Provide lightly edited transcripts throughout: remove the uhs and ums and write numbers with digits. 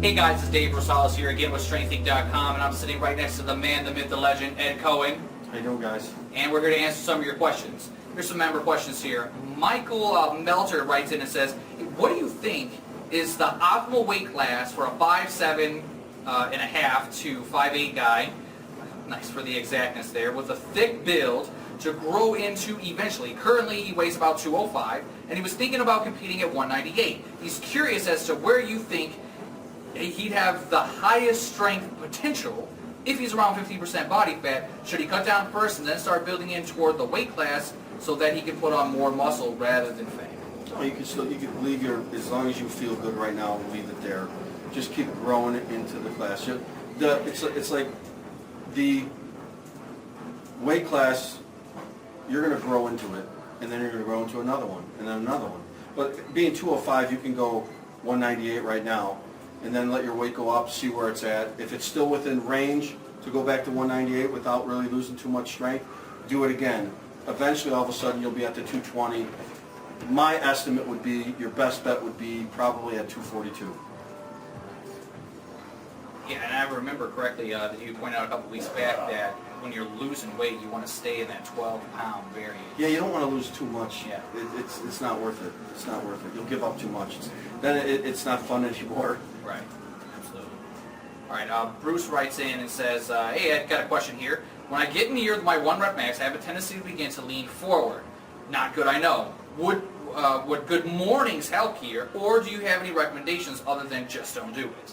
Hey guys, it's Dave Rosales here again with StrengthInc.com, and I'm sitting right next to the man, the myth, the legend, Ed Coan. How you doing, guys? And we're going to answer some of your questions. Here's some member questions here. Michael Melter writes in and says, what do you think is the optimal weight class for a 5'7" and a half to 5'8" guy, nice for the exactness there, with a thick build to grow into eventually? Currently he weighs about 205, and he was thinking about competing at 198. He's curious as to where you think he'd have the highest strength potential if he's around 15% body fat. Should he cut down first and then start building in toward the weight class so that he can put on more muscle rather than fat? No, you can leave your, as long as you feel good right now, leave it there. Just keep growing it into the class. It's like the weight class, you're going to grow into it, and then you're going to grow into another one, and then another one. But being 205, you can go 198 right now, and then let your weight go up, see where it's at. If it's still within range to go back to 198 without really losing too much strength, do it again. Eventually, all of a sudden, you'll be at the 220. My estimate would be, your best bet would be probably at 242. Yeah, and I remember correctly that you pointed out a couple weeks back that when you're losing weight, you want to stay in that 12-pound variance. Yeah, you don't want to lose too much. Yeah. It's not worth it. It's not worth it. You'll give up too much. Then it's not fun anymore. Right, absolutely. All right, Bruce writes in and says, hey, Ed, got a question here. When I get near my 1 rep max, I have a tendency to begin to lean forward. Not good, I know. Would good mornings help here, or do you have any recommendations other than just don't do it?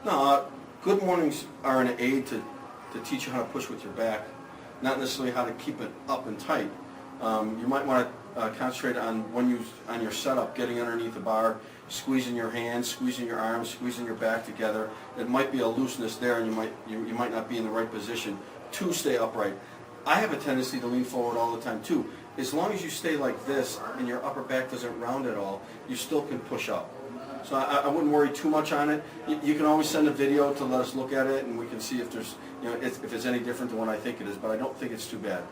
No, good mornings are an aid to teach you how to push with your back, not necessarily how to keep it up and tight. You might want to concentrate on on your setup, getting underneath the bar, squeezing your hands, squeezing your arms, squeezing your back together. It might be a looseness there, and you might not be in the right position to stay upright. I have a tendency to lean forward all the time too. As long as you stay like this and your upper back doesn't round at all, you still can push up. So I wouldn't worry too much on it. You can always send a video to let us look at it, and we can see if there's, if it's any different than what I think it is. But I don't think it's too bad.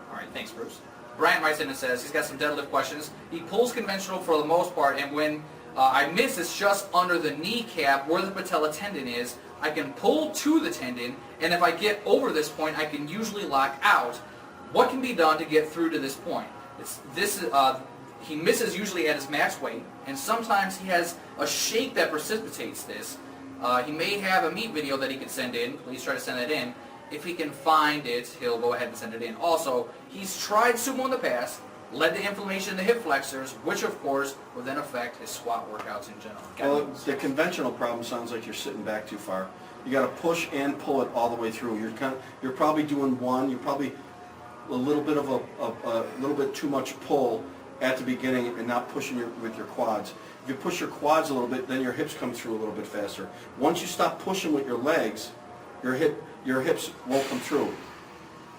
All right, thanks, Bruce. Brian writes in and says he's got some deadlift questions. He pulls conventional for the most part, and when I miss, it's just under the kneecap where the patella tendon is. I can pull to the tendon, and if I get over this point, I can usually lock out. What can be done to get through to this point? He misses usually at his max weight, and sometimes he has a shake that precipitates this. He may have a meet video that he can send in. Please try to send it in. If he can find it, he'll go ahead and send it in. Also, he's tried sumo in the past, led to inflammation in the hip flexors, which of course will then affect his squat workouts in general. Well, the conventional problem sounds like you're sitting back too far. You got to push and pull it all the way through. You're probably doing one. You're probably a little bit of a little bit too much pull at the beginning and not pushing with your quads. If you push your quads a little bit, then your hips come through a little bit faster. Once you stop pushing with your legs, your hips won't come through.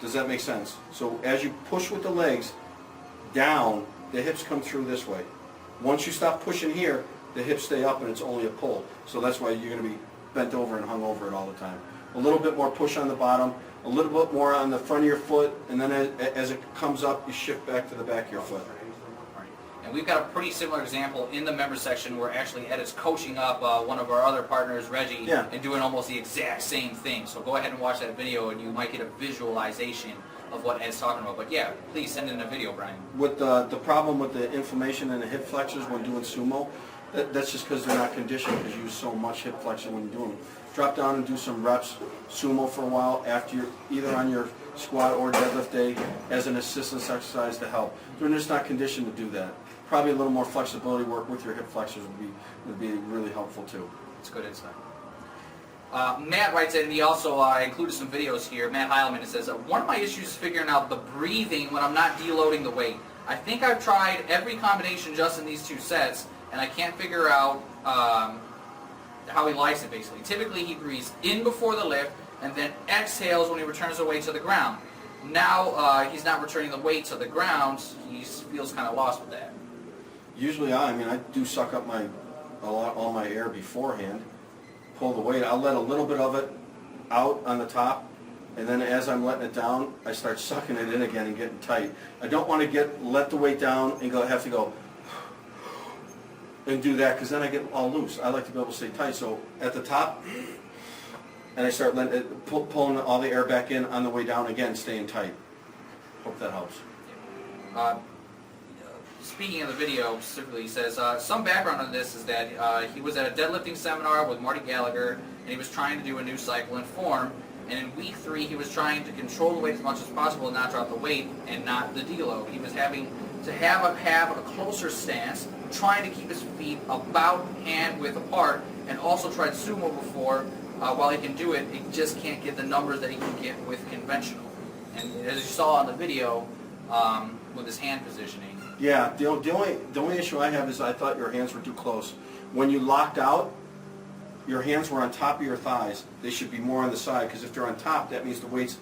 Does that make sense? So as you push with the legs down, the hips come through this way. Once you stop pushing here, the hips stay up and it's only a pull. So that's why you're going to be bent over and hung over it all the time. A little bit more push on the bottom, a little bit more on the front of your foot, and then as it comes up, you shift back to the back of your foot. And we've got a pretty similar example in the member section where actually Ed is coaching up one of our other partners, Reggie, and doing almost the exact same thing. So go ahead and watch that video and you might get a visualization of what Ed's talking about. But yeah, please send in a video, Brian. With the problem with the inflammation in the hip flexors when doing sumo, that's just because they're not conditioned, because you use so much hip flexion when you're doing them. Drop down and do some reps sumo for a while after you're either on your squat or deadlift day as an assistance exercise to help. They're just not conditioned to do that. Probably a little more flexibility work with your hip flexors would be really helpful too. That's good insight. Matt writes in, and he also included some videos here. Matt Heilman, it says, one of my issues is figuring out the breathing when I'm not deloading the weight. I think I've tried every combination just in these 2 sets, and I can't figure out how he likes it, basically. Typically, he breathes in before the lift, and then exhales when he returns the weight to the ground. Now, he's not returning the weight to the ground. He feels kind of lost with that. Usually, I do suck up all my air beforehand, pull the weight. I'll let a little bit of it out on the top, and then as I'm letting it down, I start sucking it in again and getting tight. I don't want to let the weight down and have to go and do that, because then I get all loose. I like to be able to stay tight. So at the top, and I start letting it, pulling all the air back in on the way down again, staying tight. Hope that helps. Speaking of the video specifically, he says, some background on this is that he was at a deadlifting seminar with Marty Gallagher, and he was trying to do a new cycle and form, and in week 3 he was trying to control the weight as much as possible and not drop the weight and not the deload. He was having to have a closer stance, trying to keep his feet about hand width apart, and also tried sumo before. While he can do it, he just can't get the numbers that he can get with conventional. And as you saw on the video, with his hand positioning. Yeah, the only issue I have is I thought your hands were too close. When you locked out, your hands were on top of your thighs. They should be more on the side, because if they're on top, that means the weight's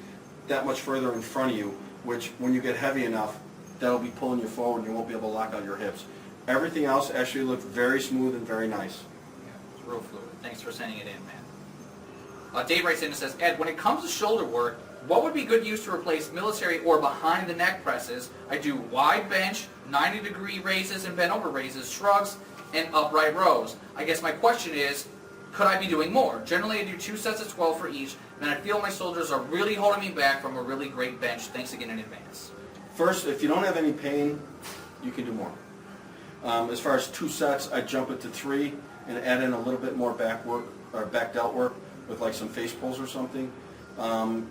that much further in front of you, which when you get heavy enough, that'll be pulling you forward and you won't be able to lock out your hips. Everything else actually looked very smooth and very nice. Yeah, it's real fluid. Thanks for sending it in, man. Dave writes in and says, Ed, when it comes to shoulder work, what would be good use to replace military or behind the neck presses? I do wide bench, 90-degree raises and bent over raises, shrugs, and upright rows. I guess my question is, could I be doing more? Generally I do 2 sets of 12 for each, and I feel my shoulders are really holding me back from a really great bench. Thanks again in advance. First, if you don't have any pain, you can do more. As far as 2 sets, I jump it to 3 and add in a little bit more back work or back delt work with like some face pulls or something.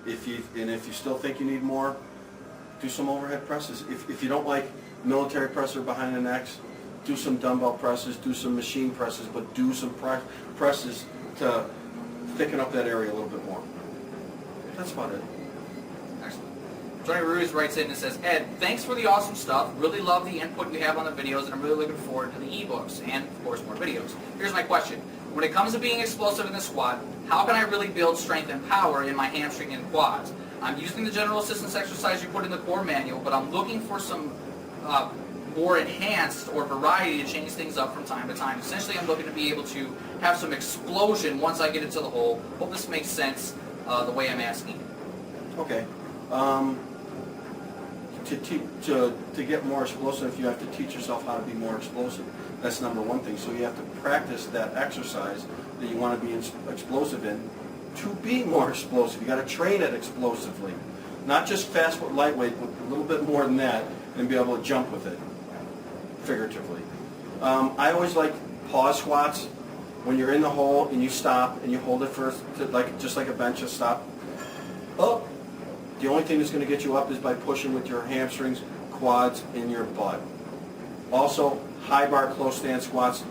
If you still think you need more, do some overhead presses. If you don't like military press or behind the necks, do some dumbbell presses, do some machine presses, but do some presses to thicken up that area a little bit more. That's about it. Excellent. Johnny Ruiz writes in and says, Ed, thanks for the awesome stuff. Really love the input you have on the videos, and I'm really looking forward to the ebooks and, of course, more videos. Here's my question. When it comes to being explosive in the squat, how can I really build strength and power in my hamstring and quads? I'm using the general assistance exercise you put in the core manual, but I'm looking for some more enhanced or variety to change things up from time to time. Essentially, I'm looking to be able to have some explosion once I get into the hole. Hope this makes sense the way I'm asking. Okay. To get more explosive, you have to teach yourself how to be more explosive. That's number one thing. So you have to practice that exercise that you want to be explosive in to be more explosive. You got to train it explosively, not just fast with lightweight, but a little bit more than that, and be able to jump with it, figuratively. I always like pause squats when you're in the hole and you stop and you hold it first, just like a bench, just stop. Up. The only thing that's going to get you up is by pushing with your hamstrings, quads, and your butt. Also, high bar close stand squats,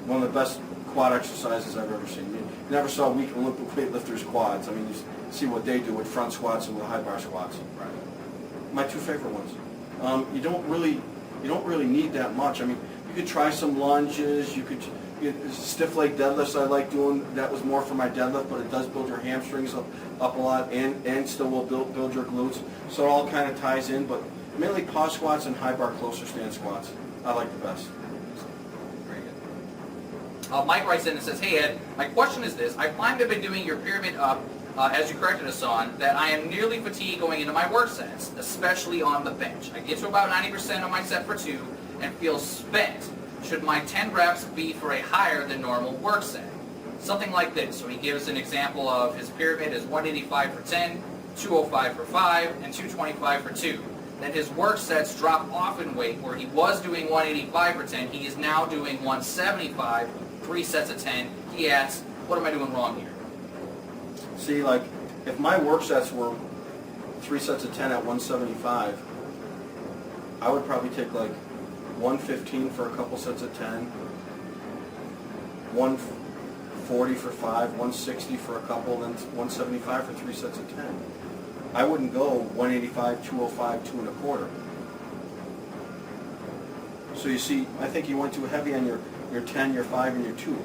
one of the best quad exercises I've ever seen. You never saw weak Olympic weightlifters' quads. I mean, you see what they do with front squats and with high bar squats. Right. My 2 favorite ones. You don't really need that much. I mean, you could try some lunges. You could stiff leg deadlifts. I like doing. That was more for my deadlift, but it does build your hamstrings up a lot, and still will build your glutes. So it all kind of ties in, but mainly pause squats and high bar closer stand squats. I like the best. Very good. Mike writes in and says, Hey Ed, my question is this. I find I've been doing your pyramid up, as you corrected us on, that I am nearly fatigued going into my work sets, especially on the bench. I get to about 90% on my set for 2 and feel spent. Should my 10 reps be for a higher than normal work set? Something like this. So he gives an example of his pyramid is 185 for 10, 205 for 5, and 225 for 2. Then his work sets drop off in weight, where he was doing 185 for 10, he is now doing 175, 3 sets of 10. He asks, what am I doing wrong here? See, like, if my work sets were 3 sets of 10 at 175, I would probably take like 115 for a couple sets of 10, 140 for 5, 160 for a couple, then 175 for 3 sets of 10. I wouldn't go 185, 205, 2 1/4. So you see, I think you went too heavy on your 10, your 5, and your 2.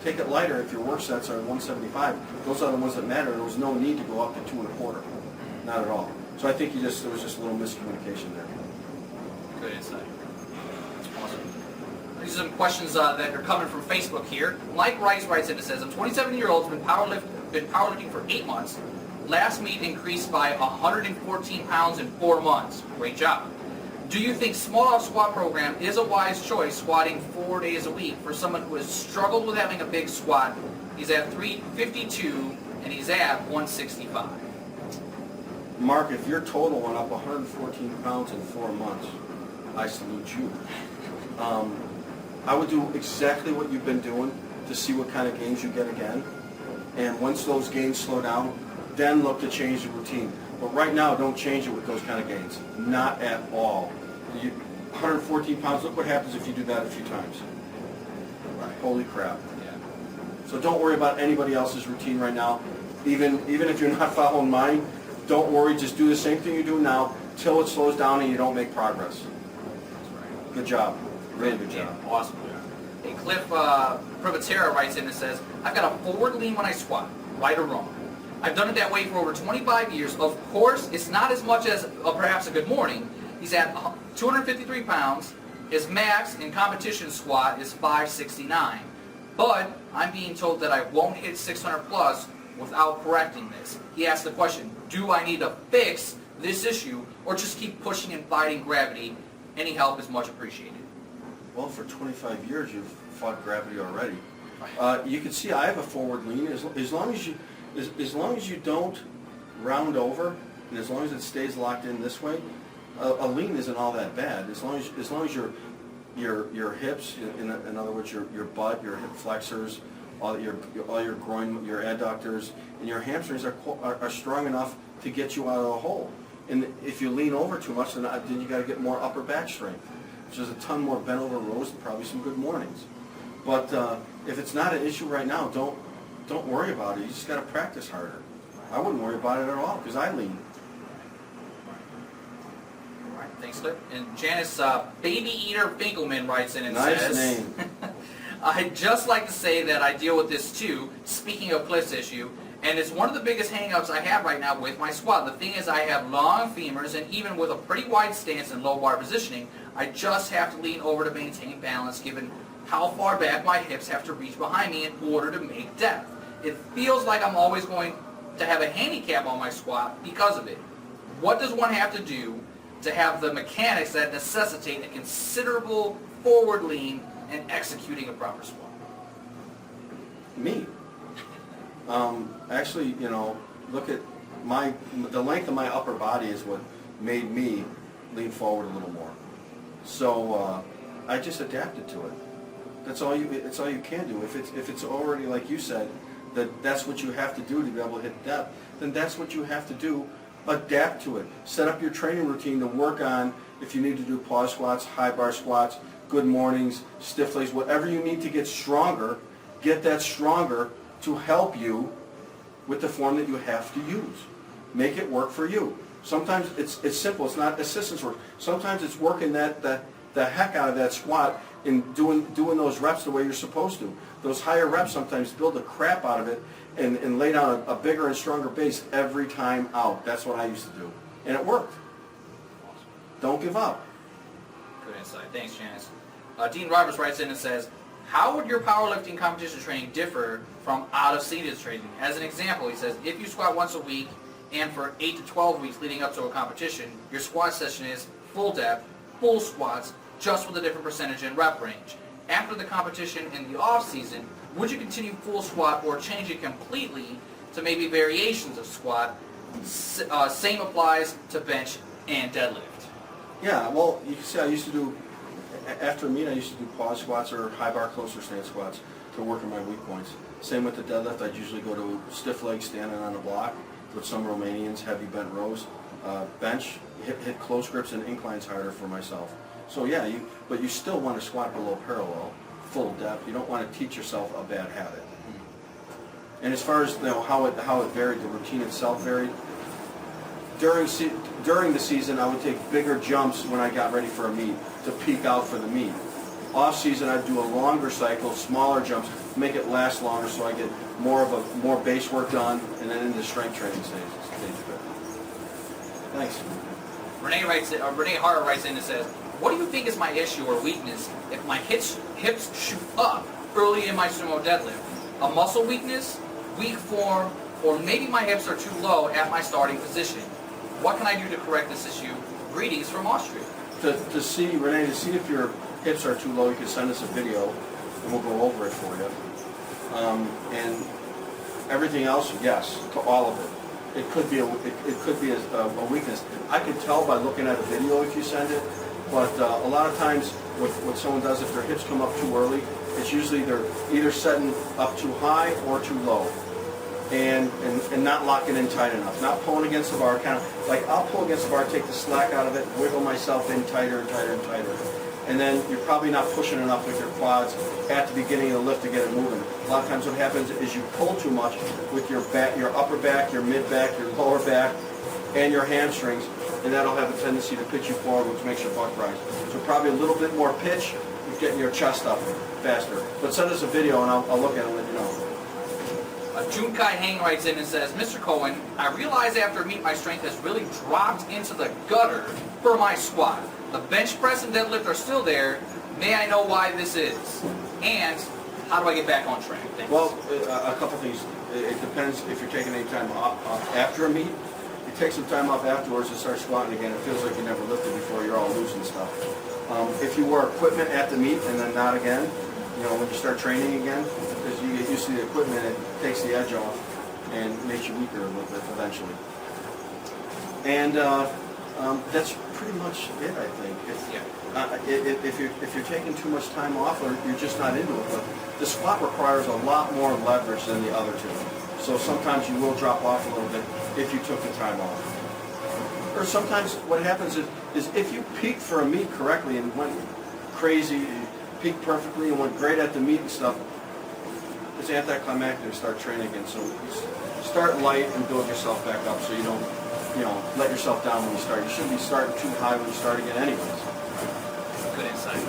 Take it lighter if your work sets are 175. Those are the ones that matter. There was no need to go up to 2 1/4. Not at all. So I think there was just a little miscommunication there. Good insight. Awesome. These are some questions that are coming from Facebook here. Mike Rice writes in and says, I'm 27-year-old, been powerlifting for 8 months. Last meet increased by 114 pounds in 4 months. Great job. Do you think small squat program is a wise choice, squatting 4 days a week for someone who has struggled with having a big squat? He's at 352 and he's at 165. Mark, if your total went up 114 pounds in 4 months, I salute you. I would do exactly what you've been doing to see what kind of gains you get again. And once those gains slow down, then look to change the routine. But right now, don't change it with those kind of gains. Not at all. 114 pounds, look what happens if you do that a few times. Right. Holy crap. Yeah. So don't worry about anybody else's routine right now. Even if you're not following mine, don't worry, just do the same thing you do now till it slows down and you don't make progress. That's right. Good job. Really good job. Yeah, awesome. Hey, Cliff Privatera writes in and says, I've got a forward lean when I squat, right or wrong. I've done it that way for over 25 years. Of course, it's not as much as perhaps a good morning. He's at 253 pounds. His max in competition squat is 569. But I'm being told that I won't hit 600 plus without correcting this. He asked the question, do I need to fix this issue or just keep pushing and fighting gravity? Any help is much appreciated. Well, for 25 years, you've fought gravity already. You can see I have a forward lean. As long as you don't round over, and as long as it stays locked in this way, a lean isn't all that bad. As long as your hips, in other words, your butt, your hip flexors, all your groin, your adductors, and your hamstrings are strong enough to get you out of the hole. And if you lean over too much, then you got to get more upper back strength, which is a ton more bent over rows and probably some good mornings. But if it's not an issue right now, don't worry about it. You just got to practice harder. I wouldn't worry about it at all because I lean. All right, thanks, Cliff. And Janice Baby Eater Finkelman writes in and Nice says, name. I'd just like to say that I deal with this too, speaking of Cliff's issue, and it's one of the biggest hang-ups I have right now with my squat. The thing is I have long femurs, and even with a pretty wide stance and low bar positioning, I just have to lean over to maintain balance given how far back my hips have to reach behind me in order to make depth. It feels like I'm always going to have a handicap on my squat because of it. What does one have to do to have the mechanics that necessitate a considerable forward lean and executing a proper squat? Me. Actually, look at the length of my upper body is what made me lean forward a little more. So I just adapted to it. It's all you can do. If it's already like you said, that's what you have to do to be able to hit depth, then that's what you have to do. Adapt to it. Set up your training routine to work on if you need to do pause squats, high bar squats, good mornings, stiff legs, whatever you need to get stronger, get that stronger to help you with the form that you have to use. Make it work for you. Sometimes it's simple. It's not assistance work. Sometimes it's working the heck out of that squat and doing those reps the way you're supposed to. Those higher reps sometimes build the crap out of it and lay down a bigger and stronger base every time out. That's what I used to do. And it worked. Don't give up. Good insight. Thanks, Janice. Dean Roberts writes in and says, how would your powerlifting competition training differ from out-of-seated training? As an example, he says, if you squat once a week and for 8 to 12 weeks leading up to a competition, your squat session is full depth, full squats, just with a different percentage and rep range. After the competition in the off-season, would you continue full squat or change it completely to maybe variations of squat? Same applies to bench and deadlift. Yeah, well, you can see I used to do, after a meet, I used to do pause squats or high bar closer stance squats to work on my weak points. Same with the deadlift. I'd usually go to stiff legs standing on a block with some Romanians, heavy bent rows. Bench, hit close grips and inclines harder for myself. So yeah, but you still want to squat below parallel, full depth. You don't want to teach yourself a bad habit. And as far as how it varied, the routine itself varied. During the season, I would take bigger jumps when I got ready for a meet to peak out for the meet. Off season, I'd do a longer cycle, smaller jumps, make it last longer, so I get more base work done, and then into strength training stage. Thanks. Renee Hart writes in and says, what do you think is my issue or weakness if my hips shoot up early in my sumo deadlift? A muscle weakness, weak form, or maybe my hips are too low at my starting position? What can I do to correct this issue? Greetings from Austria. to see, Renee, to see if your hips are too low, you can send us a video, and we'll go over it for you. And everything else, yes, to all of it. It could be a weakness. I can tell by looking at a video if you send it, but a lot of times what someone does, if their hips come up too early, it's usually they're either setting up too high or too low. And not locking in tight enough, not pulling against the bar, kind of like I'll pull against the bar, take the slack out of it, wiggle myself in tighter and tighter and tighter. And then you're probably not pushing enough with your quads at the beginning of the lift to get it moving. A lot of times what happens is you pull too much with your back, your upper back, your mid back, your lower back, and your hamstrings, and that'll have a tendency to pitch you forward, which makes your butt rise. So probably a little bit more pitch, you're getting your chest up faster. But send us a video and I'll look at it and let you know. Junkai Hang writes in and says, Mr. Coan, I realize after meet my strength has really dropped into the gutter for my squat. The bench press and deadlift are still there. May I know why this is? And how do I get back on track? Thanks. Well, a couple things. It depends if you're taking any time off after a meet. You take some time off afterwards and start squatting again. It feels like you never lifted before. You're all loose and stuff. If you wear equipment at the meet and then not again, you know, when you start training again, because you get used to the equipment, it takes the edge off and makes you weaker a little bit eventually. And that's pretty much it, I think. If you're taking too much time off or you're just not into it, but the squat requires a lot more leverage than the other two. So sometimes you will drop off a little bit if you took the time off. Or sometimes what happens is if you peaked for a meet correctly and went crazy, peaked perfectly and went great at the meet and stuff, it's anticlimactic to start training again. So start light and build yourself back up so you don't, let yourself down when you start. You shouldn't be starting too high when you start again anyways. Good insight.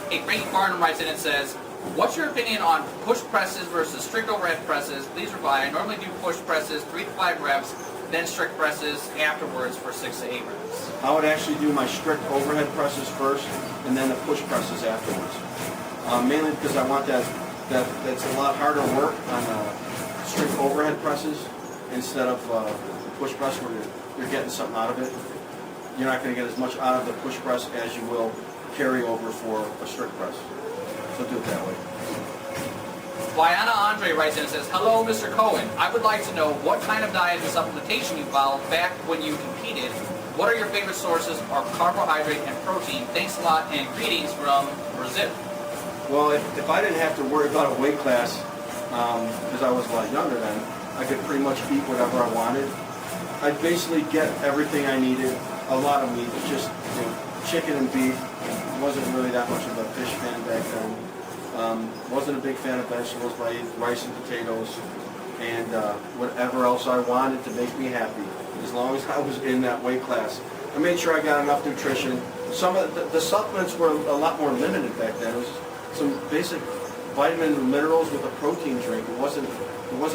Hey, Frankie Barnum writes in and says, what's your opinion on push presses versus strict overhead presses? Please reply. I normally do push presses 3 to 5 reps, then strict presses afterwards for 6 to 8 reps. I would actually do my strict overhead presses first and then the push presses afterwards. Mainly because I want that's a lot harder work on strict overhead presses instead of push press where you're getting something out of it. You're not going to get as much out of the push press as you will carry over for a strict press. So do it that way. Diana Andre writes in and says, hello, Mr. Coan. I would like to know what kind of diet and supplementation you followed back when you competed. What are your favorite sources of carbohydrate and protein? Thanks a lot and greetings from Brazil. Well, if I didn't have to worry about a weight class, because I was a lot younger then, I could pretty much eat whatever I wanted. I'd basically get everything I needed, a lot of meat, just chicken and beef. Wasn't really that much of a fish fan back then. Wasn't a big fan of vegetables, but I ate rice and potatoes and whatever else I wanted to make me happy, as long as I was in that weight class. I made sure I got enough nutrition. Some of the supplements were a lot more limited back then. It was some basic vitamin and minerals with a protein drink. There wasn't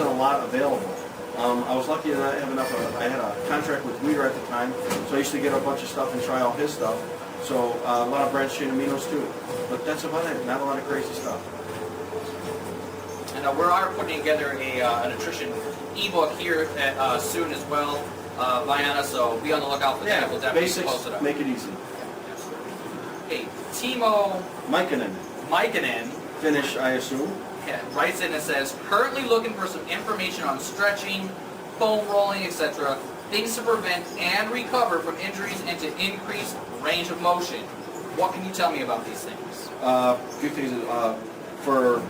a lot available. I was lucky that I have enough. I had a contract with Ruiz at the time, so I used to get a bunch of stuff and try all his stuff. So a lot of branched chain aminos too. But that's about it. Not a lot of crazy stuff. And we are putting together a nutrition ebook here soon as well, Diana. So be on the lookout for that. We'll definitely post it up. Make it easy. Hey, Timo Mikkonen. Finish, I assume. Yeah, writes in and says, currently looking for some information on stretching, foam rolling, etc. Things to prevent and recover from injuries and to increase range of motion. What can you tell me about these things? Few things. For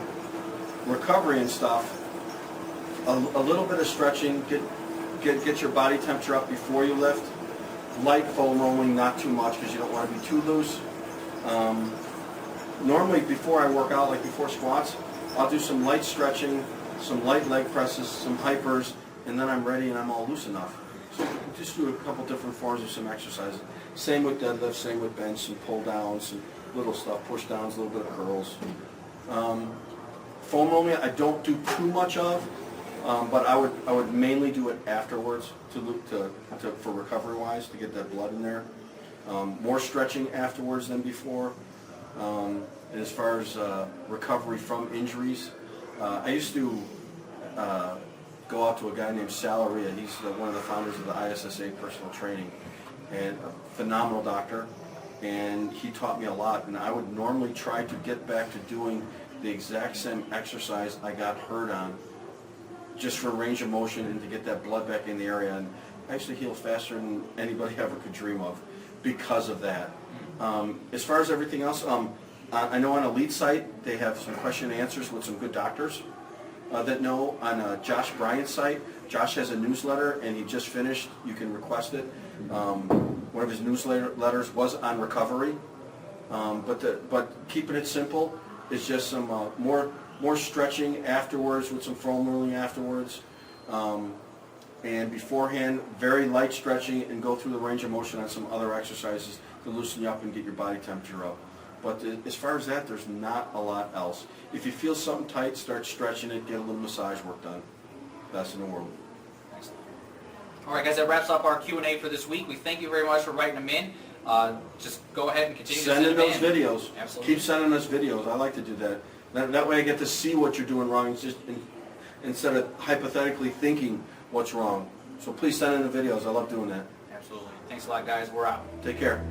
recovery and stuff, a little bit of stretching, get your body temperature up before you lift. Light foam rolling, not too much because you don't want to be too loose. Normally before I work out, like before squats, I'll do some light stretching, some light leg presses, some hypers, and then I'm ready and I'm all loose enough. So just do a couple different forms of some exercises. Same with deadlift, same with bench, some pull downs, some little stuff, push downs, a little bit of curls. Foam rolling, I don't do too much of, but I would mainly do it afterwards for recovery wise to get that blood in there. More stretching afterwards than before. And as far as recovery from injuries, I used to go out to a guy named Salaria. He's one of the founders of the ISSA personal training, and a phenomenal doctor. and he taught me a lot, and I would normally try to get back to doing the exact same exercise I got hurt on, just for range of motion and to get that blood back in the area, and I actually heal faster than anybody ever could dream of because of that. As far as everything else, I know on Elite site they have some question and answers with some good doctors that know. On Josh Bryant's site, Josh has a newsletter, and he just finished. You can request it. One of his newsletters was on recovery, but keeping it simple is just some more stretching afterwards with some foam rolling afterwards, and beforehand very light stretching, and go through the range of motion on some other exercises to loosen you up and get your body temperature up. But as far as that, there's not a lot else. If you feel something tight, start stretching it, get a little massage work done. Best in the world. Excellent. All right, guys, that wraps up our Q&A for this week. We thank you very much for writing them in. Just go ahead and continue to send in them those videos. Absolutely. Keep sending us videos. I like to do that. That way I get to see what you're doing wrong, instead of hypothetically thinking what's wrong. So please send in the videos. I love doing that. Absolutely. Thanks a lot, guys. We're out. Take care.